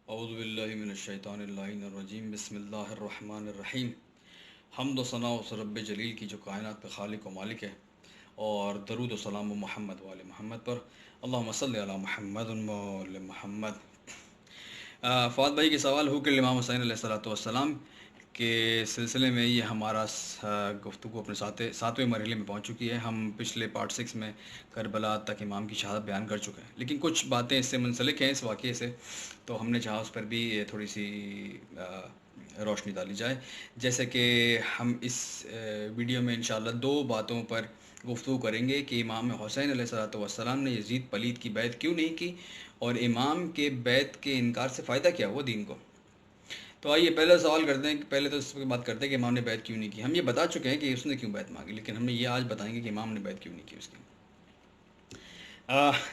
اعوذ باللہ من الشیطان اللعین الرجیم بسم اللہ الرحمن الرحیم حمد و ثنا اس رب جلیل کی جو کائنات پہ خالق و مالک ہے، اور درود و سلام و محمد وآل محمد پر، اللہم صلی علی محمد وآل محمد۔ فواد بھائی کے سوال ہو کہ امام حسین علیہ السلام کے سلسلے میں یہ ہمارا گفتگو اپنے ساتویں مرحلے میں پہنچ چکی ہے۔ ہم پچھلے پارٹ 6 میں کربلا تک امام کی شہادت بیان کر چکے ہیں، لیکن کچھ باتیں اس سے منسلک ہیں، اس واقعے سے، تو ہم نے چاہا اس پر بھی تھوڑی سی روشنی ڈالی جائے۔ جیسے کہ ہم اس ویڈیو میں انشاءاللہ دو باتوں پر گفتگو کریں گے کہ امام حسین علیہ السلام نے یزید پلید کی بیعت کیوں نہیں کی، اور امام کے بیعت کے انکار سے فائدہ کیا ہوا دین کو۔ تو آئیے پہلا سوال کرتے ہیں کہ پہلے تو اس پہ بات کرتے ہیں کہ امام نے بیعت کیوں نہیں کی۔ ہم یہ بتا چکے ہیں کہ اس نے کیوں بیعت مانگی، لیکن ہم نے یہ آج بتائیں گے کہ امام نے بیعت کیوں نہیں کی اس کی۔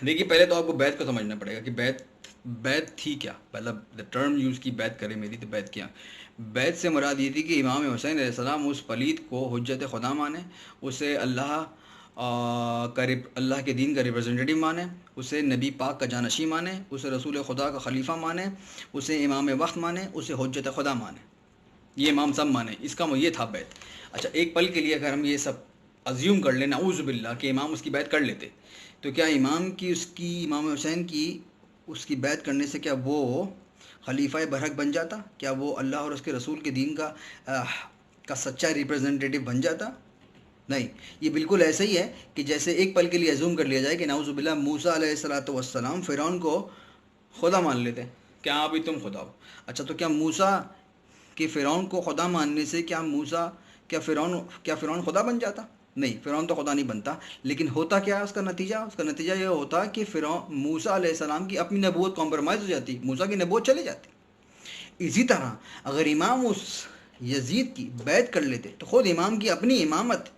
دیکھیے، پہلے تو آپ کو بیعت کو سمجھنا پڑے گا کہ بیعت تھی کیا۔ پہلا ٹرم یوز کی بیعت کرے میری، تو بیعت کیا؟ بیعت سے مراد یہ تھی کہ امام حسین علیہ السلام اس پلید کو حجت خدا مانے، اسے اللہ کے دین کا ریپرزنٹیٹیو مانے، اسے نبی پاک کا جانشین مانے، اسے رسول خدا کا خلیفہ مانے، اسے امام وقت مانے، اسے حجت خدا مانے۔ یہ امام سب مانے، اس کا یہ تھا بیعت۔ اچھا، ایک پل کے لیے اگر ہم یہ سب ازیوم کر لیں، نعوذ باللہ، کہ امام اس کی بیعت کر لیتے، تو کیا امام حسین کی اس کی بیعت کرنے سے کیا وہ خلیفہ برحق بن جاتا؟ کیا وہ اللہ اور اس کے رسول کے دین کا سچا ریپرزنٹیٹیو بن جاتا؟ نہیں، یہ بالکل ایسا ہی ہے کہ جیسے ایک پل کے لیے ازوم کر لیا جائے کہ نعوذ باللہ موسیٰ علیہ السلام فرعون کو خدا مان لیتے، کیا آپ ہی تم خدا ہو۔ اچھا، تو کیا موسیٰ کہ فرعون کو خدا ماننے سے کیا فرعون خدا بن جاتا؟ نہیں، فرعون تو خدا نہیں بنتا، لیکن ہوتا کیا اس کا نتیجہ؟ اس کا نتیجہ یہ ہوتا کہ موسیٰ علیہ السلام کی اپنی نبوت کمپرومائز ہو جاتی، موسیٰ کی نبوت چلی جاتی۔ اسی طرح اگر امام اس یزید کی بیعت کر لیتے تو خود امام کی اپنی امامت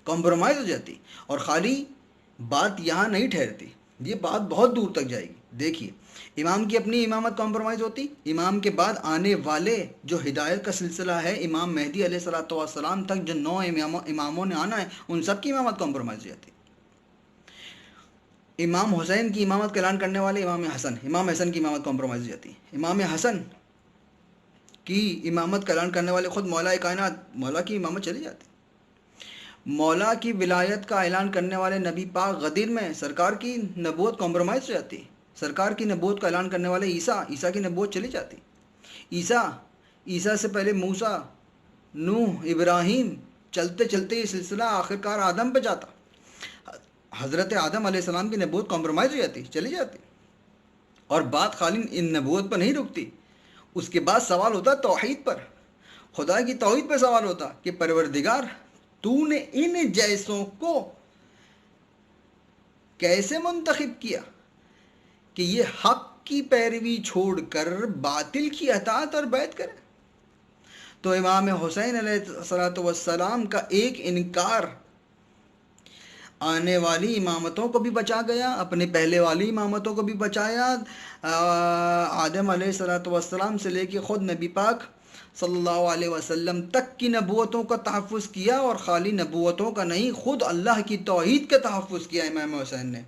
کمپرومائز ہو جاتی، اور خالی بات یہاں نہیں ٹھہرتی، یہ بات بہت دور تک جائے گی۔ دیکھیے، امام کی اپنی امامت کمپرومائز ہوتی، امام کے بعد آنے والے جو ہدایت کا سلسلہ ہے امام مہدی علیہ السلام تک، جو 9 اماموں نے آنا ہے، ان سب کی امامت کمپرومائز ہو جاتی۔ امام حسین کی امامت کا اعلان کرنے والے امام حسن کی امامت کمپرومائز ہو جاتی۔ امام حسن کی امامت کا اعلان کرنے والے خود مولا کائنات، مولا کی امامت چلی جاتی۔ مولا کی ولایت کا اعلان کرنے والے نبی پاک غدیر میں سرکار کی نبوت کمپرومائز ہو جاتی۔ سرکار کی نبوت کا اعلان کرنے والے عیسیٰ کی نبوت چلی جاتی۔ عیسیٰ سے پہلے موسیٰ، نوح، ابراہیم، چلتے چلتے یہ سلسلہ آخرکار آدم پہ جاتا۔ حضرت آدم علیہ السلام کی نبوت کمپرومائز ہو جاتی، چلی جاتی۔ اور بات خالی ان نبوت پر نہیں رکتی، اس کے بعد سوال ہوتا توحید پر، خدا کی توحید پہ سوال ہوتا کہ پروردگار، تو نے ان جیسوں کو کیسے منتخب کیا کہ یہ حق کی پیروی چھوڑ کر باطل کی اطاعت اور بیعت کرے؟ تو امام حسین علیہ السلام کا ایک انکار آنے والی امامتوں کو بھی بچا گیا، اپنے پہلے والی امامتوں کو بھی بچایا۔ آدم علیہ السلام سے لے کے خود نبی پاک صلی اللہ علیہ وسلم تک کی نبوتوں کا تحفظ کیا، اور خالی نبوتوں کا نہیں، خود اللہ کی توحید کا تحفظ کیا امام حسین نے۔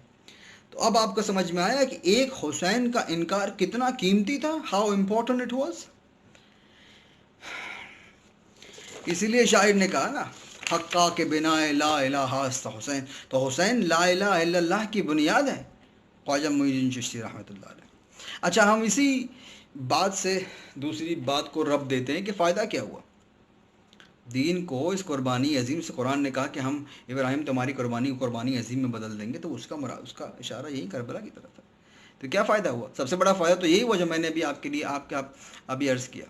تو اب آپ کو سمجھ میں آیا کہ ایک حسین کا انکار کتنا قیمتی تھا، ہاؤ امپورٹنٹ اٹ واز۔ اسی لیے شاعر نے کہا نا، حقا کے بنا لا الہ است حسین، تو حسین لا الہ الا اللہ کی بنیاد ہے، خواجہ معین الدین چشتی رحمۃ اللہ علیہ۔ اچھا، ہم اسی بات سے دوسری بات کو ربط دیتے ہیں کہ فائدہ کیا ہوا دین کو اس قربانی عظیم سے۔ قرآن نے کہا کہ ہم ابراہیم تمہاری قربانی کو قربانی عظیم میں بدل دیں گے، تو اس کا اشارہ یہی کربلا کی طرف ہے۔ تو کیا فائدہ ہوا؟ سب سے بڑا فائدہ تو یہی ہوا جو میں نے ابھی آپ کے لیے ابھی عرض کیا،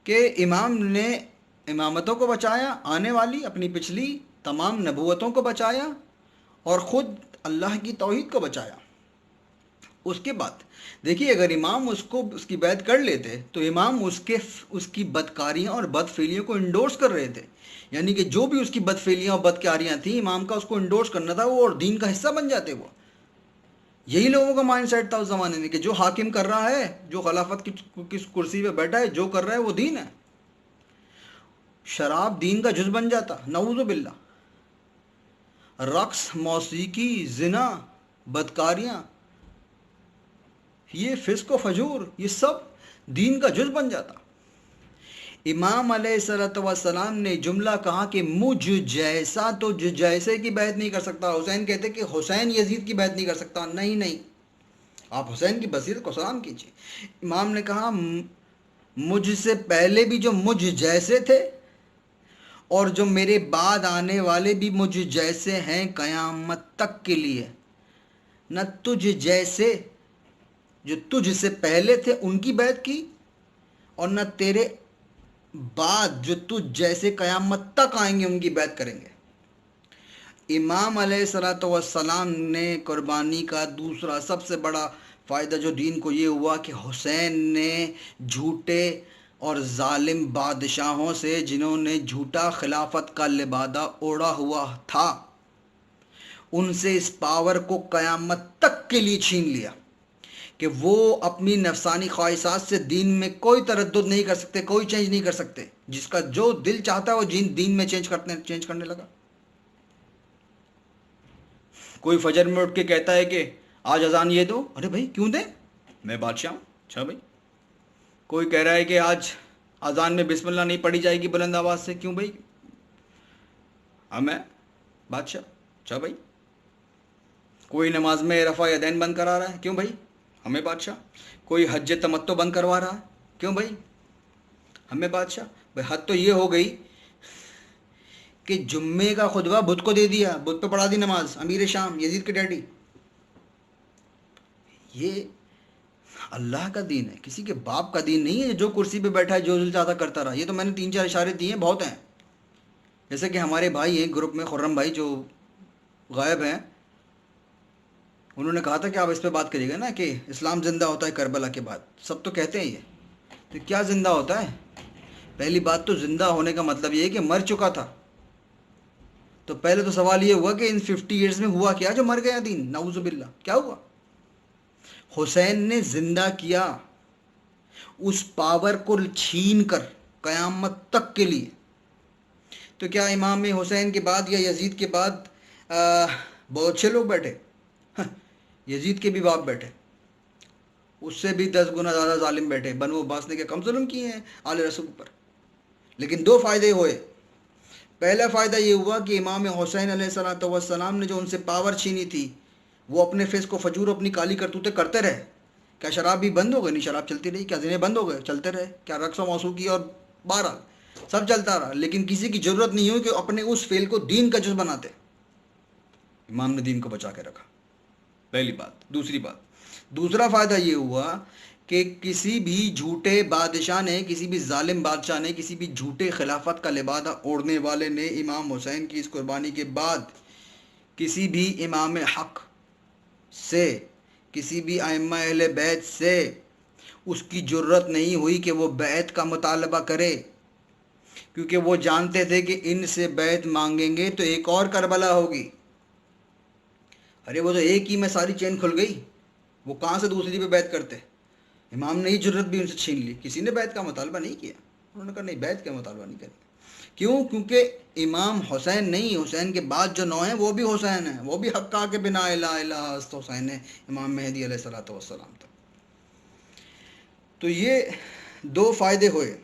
کہ امام نے امامتوں کو بچایا، آنے والی اپنی پچھلی تمام نبوتوں کو بچایا، اور خود اللہ کی توحید کو بچایا۔ اس کے بعد دیکھیے، اگر امام اس کی بیعت کر لیتے تو امام اس کی بدکاریاں اور بدفعلیوں کو انڈورس کر رہے تھے، یعنی کہ جو بھی اس کی بدفعلیاں اور بدکاریاں تھیں، امام کا اس کو انڈورس کرنا تھا وہ، اور دین کا حصہ بن جاتے وہ۔ یہی لوگوں کا مائنڈ سیٹ تھا اس زمانے میں کہ جو حاکم کر رہا ہے، جو خلافت کی کرسی پہ بیٹھا ہے، جو کر رہا ہے وہ دین ہے۔ شراب دین کا جز بن جاتا، نعوذ باللہ۔ رقص، موسیقی، زنا، بدکاریاں، یہ فسق و فجور، یہ سب دین کا جز بن جاتا۔ امام علیہ الصلوۃ والسلام نے جملہ کہا کہ مجھ جیسا تو جیسے کی بیعت نہیں کر سکتا۔ حسین کہتے کہ حسین یزید کی بیعت نہیں کر سکتا۔ نہیں نہیں، آپ حسین کی بصیرت کو سلام کیجیے۔ امام نے کہا مجھ سے پہلے بھی جو مجھ جیسے تھے اور جو میرے بعد آنے والے بھی مجھ جیسے ہیں قیامت تک کے لیے، نہ تجھ جیسے جو تجھ سے پہلے تھے ان کی بیعت کی، اور نہ تیرے بعد جو تجھ جیسے قیامت تک آئیں گے ان کی بیعت کریں گے۔ امام علیہ الصلوۃ والسلام نے قربانی کا دوسرا سب سے بڑا فائدہ جو دین کو یہ ہوا کہ حسین نے جھوٹے اور ظالم بادشاہوں سے، جنہوں نے جھوٹا خلافت کا لبادہ اوڑھا ہوا تھا، ان سے اس پاور کو قیامت تک کے لیے چھین لیا کہ وہ اپنی نفسانی خواہشات سے دین میں کوئی تردد نہیں کر سکتے، کوئی چینج نہیں کر سکتے۔ جس کا جو دل چاہتا ہے وہ دین میں چینج کرنے لگا۔ کوئی فجر میں اٹھ کے کہتا ہے کہ آج اذان یہ دو، ارے بھائی کیوں دیں، میں بادشاہ ہوں، اچھا بھائی۔ کوئی کہہ رہا ہے کہ آج اذان میں بسم اللہ نہیں پڑھی جائے گی بلند آواز سے، کیوں بھائی، میں بادشاہ، اچھا بھائی۔ کوئی نماز میں رفع یدین بند کرا رہا ہے، کیوں بھائی، ہمیں بادشاہ۔ کوئی حج تمتع بند کروا رہا ہے، کیوں بھائی، ہمیں بادشاہ۔ بھائی حد تو یہ ہو گئی کہ جمعے کا خطبہ بت کو دے دیا، بت پہ پڑھا دی نماز، امیر شام یزید کے ڈیڈی۔ یہ اللہ کا دین ہے، کسی کے باپ کا دین نہیں ہے جو کرسی پہ بیٹھا ہے جو دل چاہتا کرتا رہا۔ یہ تو میں نے 3-4 اشارے دیے ہیں، بہت ہیں۔ جیسے کہ ہمارے بھائی ہیں گروپ میں، خرم بھائی جو غائب ہیں، انہوں نے کہا تھا کہ آپ اس پہ بات کریے گا نا کہ اسلام زندہ ہوتا ہے کربلا کے بعد۔ سب تو کہتے ہیں یہ، تو کیا زندہ ہوتا ہے؟ پہلی بات تو زندہ ہونے کا مطلب یہ ہے کہ مر چکا تھا۔ تو پہلے تو سوال یہ ہوا کہ ان 50 ایئرز میں ہوا کیا جو مر گیا دین؟ نعوذ باللہ، کیا ہوا؟ حسین نے زندہ کیا اس پاور کو چھین کر قیامت تک کے لیے۔ تو کیا امام حسین کے بعد یا یزید کے بعد بہت اچھے لوگ بیٹھے؟ یزید کے بھی باپ بیٹھے، اس سے بھی 10 گنا زیادہ ظالم بیٹھے۔ بنو عباس نے کیا کم ظلم کیے ہیں آل رسول پر؟ لیکن 2 فائدے ہوئے۔ پہلا فائدہ یہ ہوا کہ امام حسین علیہ الصلوۃ والسلام نے جو ان سے پاور چھینی تھی، وہ اپنے فسق و فجور، اپنی کالی کرتوتیں کرتے رہے۔ کیا شراب بھی بند ہو گئی؟ نہیں، شراب چلتی رہی۔ کیا زنے بند ہو گئے؟ چلتے رہے۔ کیا رقص و موسیقی اور بہرحال سب چلتا رہا، لیکن کسی کی ضرورت نہیں ہوئی کہ اپنے اس فعل کو دین کا جز بناتے۔ امام نے دین کو بچا کے رکھا، پہلی بات۔ دوسرا فائدہ یہ ہوا کہ کسی بھی جھوٹے بادشاہ نے، کسی بھی ظالم بادشاہ نے، کسی بھی جھوٹے خلافت کا لبادہ اوڑھنے والے نے امام حسین کی اس قربانی کے بعد کسی بھی امام حق سے، کسی بھی ائمہ اہل بیت سے اس کی جرت نہیں ہوئی کہ وہ بیعت کا مطالبہ کرے، کیونکہ وہ جانتے تھے کہ ان سے بیعت مانگیں گے تو ایک اور کربلا ہوگی۔ ارے وہ تو ایک ہی میں ساری چین کھل گئی، وہ کہاں سے دوسری پہ بیعت کرتے؟ امام نے ہی جرت بھی ان سے چھین لی۔ کسی نے بیعت کا مطالبہ نہیں کیا، انہوں نے کہا نہیں، بیعت کا مطالبہ نہیں کریں۔ کیوں؟ کیونکہ امام حسین نہیں، حسین کے بعد جو 9 ہیں وہ بھی حسین ہیں، وہ بھی حقا کے بنا الہ الہ است حسین ہے، امام مہدی علیہ الصلوۃ والسلام تک۔ تو یہ 2 فائدے ہوئے۔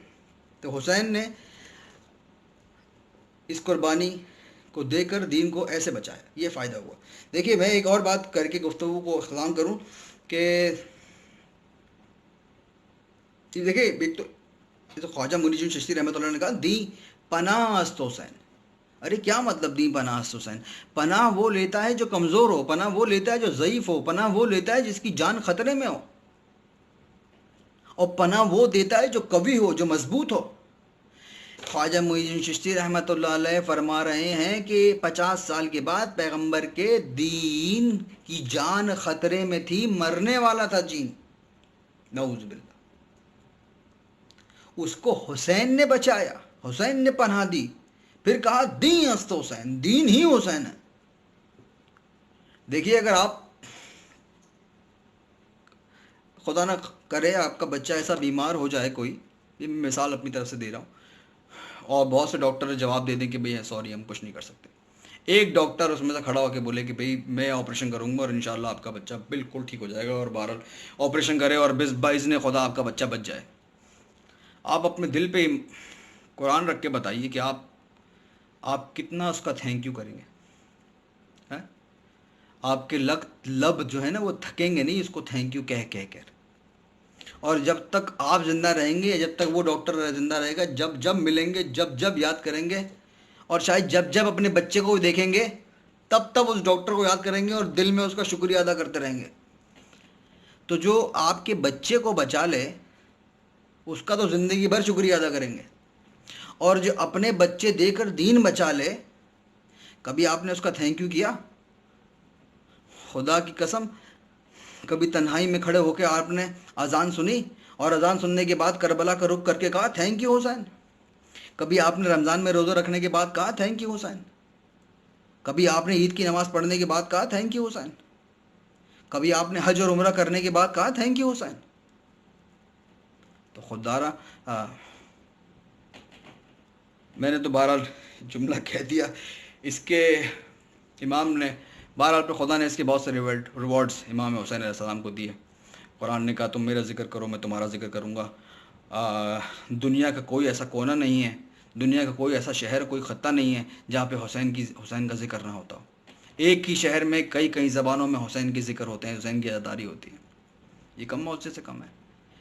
تو حسین نے اس قربانی کو دے کر دین کو ایسے بچایا، یہ فائدہ ہوا۔ دیکھیے میں ایک اور بات کر کے گفتگو کو اختتام کروں کہ دیکھیے ایک تو یہ تو خواجہ معین الدین چشتی رحمۃ اللہ نے کہا دین پناہ است حسین۔ ارے کیا مطلب دین پناہ است حسین؟ پناہ وہ لیتا ہے جو کمزور ہو، پناہ وہ لیتا ہے جو ضعیف ہو، پناہ وہ لیتا ہے جس کی جان خطرے میں ہو، اور پناہ وہ دیتا ہے جو قوی ہو، جو مضبوط ہو۔ خواجہ معین الدین چشتی رحمۃ اللہ علیہ فرما رہے ہیں کہ 50 سال کے بعد پیغمبر کے دین کی جان خطرے میں تھی، مرنے والا تھا جین، نعوذ باللہ۔ اس کو حسین نے بچایا، حسین نے پناہ دی، پھر کہا دین است حسین، دین ہی حسین ہے۔ دیکھیے اگر آپ، خدا نہ کرے آپ کا بچہ ایسا بیمار ہو جائے کوئی، یہ مثال اپنی طرف سے دے رہا ہوں، اور بہت سے ڈاکٹر جواب دے دیں کہ بھئی سوری ہم کچھ نہیں کر سکتے، ایک ڈاکٹر اس میں سے کھڑا ہو کے بولے کہ بھئی میں آپریشن کروں گا اور انشاءاللہ آپ کا بچہ بالکل ٹھیک ہو جائے گا، اور بہرحال آپریشن کرے اور باذن خدا آپ کا بچہ بچ جائے، آپ اپنے دل پہ قرآن رکھ کے بتائیے کہ آپ کتنا اس کا تھینک یو کریں گے؟ ہاں؟ آپ کے لب جو ہے نا وہ تھکیں گے نہیں اس کو تھینک یو کہہ کہہ کر. اور جب تک آپ زندہ رہیں گے، جب تک وہ ڈاکٹر زندہ رہے گا، جب جب ملیں گے، جب جب یاد کریں گے، اور شاید جب جب اپنے بچے کو دیکھیں گے تب تب اس ڈاکٹر کو یاد کریں گے اور دل میں اس کا شکریہ ادا کرتے رہیں گے. تو جو آپ کے بچے کو بچا لے اس کا تو زندگی بھر شکریہ ادا کریں گے، اور جو اپنے بچے دے کر دین بچا لے، کبھی آپ نے اس کا تھینک یو کیا؟ خدا کی قسم کبھی تنہائی میں کھڑے ہو کے آپ نے اذان سنی اور اذان سننے کے بعد کربلا کا رخ کر کے کہا تھینک یو حسین؟ کبھی آپ نے رمضان میں روزہ رکھنے کے بعد کہا تھینک یو حسین؟ کبھی آپ نے عید کی نماز پڑھنے کے بعد کہا تھینک یو حسین؟ کبھی آپ نے حج اور عمرہ کرنے کے بعد کہا تھینک یو حسین؟ تو خوددارا میں نے تو بہرحال جملہ کہہ دیا. اس کے امام نے بہرحال پہ خدا نے اس کے بہت سے ریوارڈز امام حسین علیہ السلام کو دیے. قرآن نے کہا تم میرا ذکر کرو میں تمہارا ذکر کروں گا. دنیا کا کوئی ایسا کونا نہیں ہے، دنیا کا کوئی ایسا شہر، کوئی خطہ نہیں ہے جہاں پہ حسین کا ذکر نہ ہوتا ہو. ایک ہی شہر میں کئی زبانوں میں حسین کے ذکر ہوتے ہیں، حسین کی عزاداری ہوتی ہے. یہ کم معجزے سے کم ہے.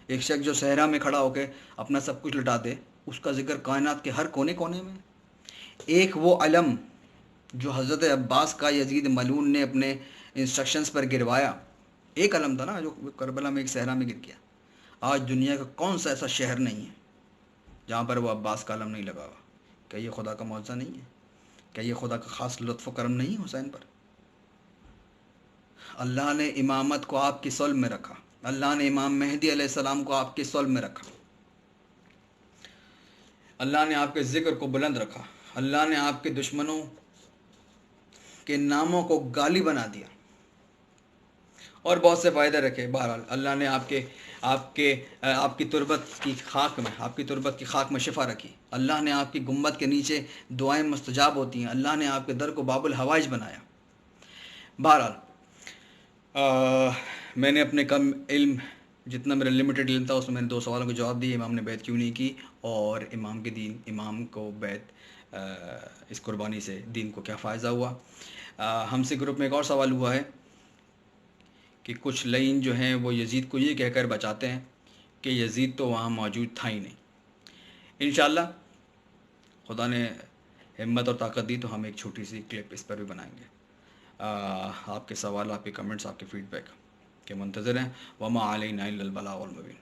ایک شخص جو صحرا میں کھڑا ہو کے اپنا سب کچھ لٹا دے، اس کا ذکر کائنات کے ہر کونے کونے میں. ایک وہ علم جو حضرت عباس کا یزید ملعون نے اپنے انسٹرکشنز پر گروایا، ایک علم تھا نا جو کربلا میں ایک صحرا میں گر گیا. آج دنیا کا کون سا ایسا شہر نہیں ہے جہاں پر وہ عباس کا علم نہیں لگا ہوا؟ کیا یہ خدا کا معجزہ نہیں ہے؟ کیا یہ خدا کا خاص لطف و کرم نہیں ہے حسین پر؟ اللہ نے امامت کو آپ کی صلب میں رکھا، اللہ نے امام مہدی علیہ السلام کو آپ کی صلب میں رکھا، اللہ نے آپ کے ذکر کو بلند رکھا، اللہ نے آپ کے دشمنوں کے ناموں کو گالی بنا دیا اور بہت سے فائدے رکھے. بہرحال اللہ نے آپ کی تربت کی خاک میں شفا رکھی. اللہ نے آپ کی گنبد کے نیچے دعائیں مستجاب ہوتی ہیں. اللہ نے آپ کے در کو باب الحوائج بنایا. بہرحال میں نے اپنے کم علم، جتنا میرا لمیٹڈ علم تھا، اس میں نے 2 سوالوں کے جواب دیے. امام نے بیعت کیوں نہیں کی، اور امام کو بیعت اس قربانی سے دین کو کیا فائدہ ہوا. ہم سے گروپ میں ایک اور سوال ہوا ہے کہ کچھ لعین جو ہیں وہ یزید کو یہ کہہ کر بچاتے ہیں کہ یزید تو وہاں موجود تھا ہی نہیں. انشاءاللہ خدا نے ہمت اور طاقت دی تو ہم ایک چھوٹی سی کلپ اس پر بھی بنائیں گے. آپ کے سوال، آپ کے کمنٹس، آپ کے فیڈ بیک کے منتظر ہیں. وما علینا الا البلاغ المبین.